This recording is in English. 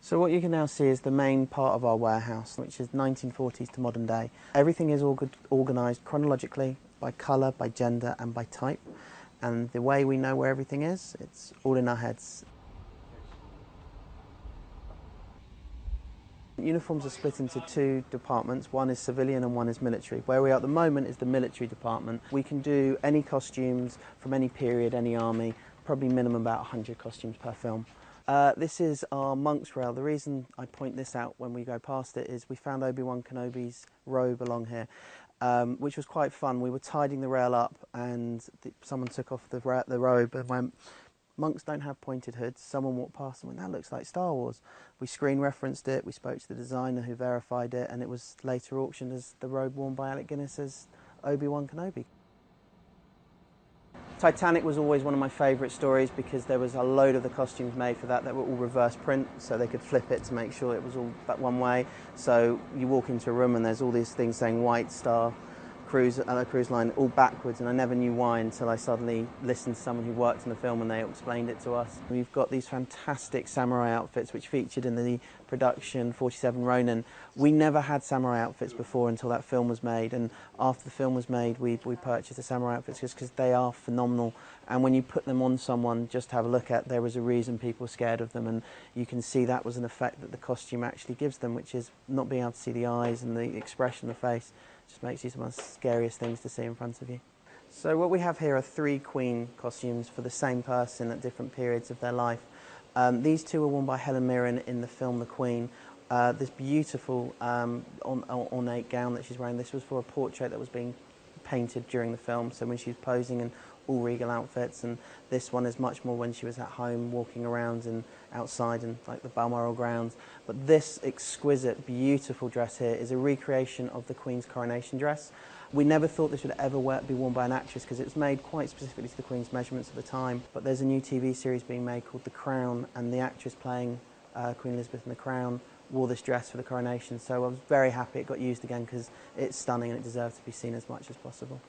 So what you can now see is the main part of our warehouse, which is 1940s to modern day. Everything is organised chronologically by colour, by gender and by type. And the way we know where everything is, it's all in our heads. Uniforms are split into two departments. One is civilian and one is military. Where we are at the moment is the military department. We can do any costumes from any period, any army, probably minimum about 100 costumes per film. This is our monk's rail. The reason I point this out when we go past it is we found Obi-Wan Kenobi's robe along here, which was quite fun. We were tidying the rail up and someone took off the robe and went, "Monks don't have pointed hoods." Someone walked past and went, "That looks like Star Wars." We screen referenced it, we spoke to the designer who verified it, and it was later auctioned as the robe worn by Alec Guinness as Obi-Wan Kenobi. Titanic was always one of my favourite stories because there was a load of the costumes made for that were all reverse print, so they could flip it to make sure it was all that one way. So you walk into a room and there's all these things saying White Star Cruise line all backwards, and I never knew why until I suddenly listened to someone who worked in the film and they explained it to us. We've got these fantastic samurai outfits which featured in the production 47 Ronin. We never had samurai outfits before until that film was made, and after the film was made we purchased the samurai outfits just because they are phenomenal, and when you put them on someone just to have a look at, there was a reason people were scared of them, and you can see that was an effect that the costume actually gives them, which is not being able to see the eyes and the expression of the face. Just makes you some of the scariest things to see in front of you. So what we have here are 3 Queen costumes for the same person at different periods of their life. These 2 were worn by Helen Mirren in the film The Queen. This beautiful ornate gown that she's wearing, this was for a portrait that was being painted during the film, so when she was posing in all regal outfits, and this one is much more when she was at home walking around and outside in like the Balmoral grounds. But this exquisite, beautiful dress here is a recreation of the Queen's coronation dress. We never thought this would ever be worn by an actress because it was made quite specifically to the Queen's measurements at the time, but there's a new TV series being made called The Crown, and the actress playing Queen Elizabeth in The Crown wore this dress for the coronation, so I was very happy it got used again because it's stunning and it deserves to be seen as much as possible.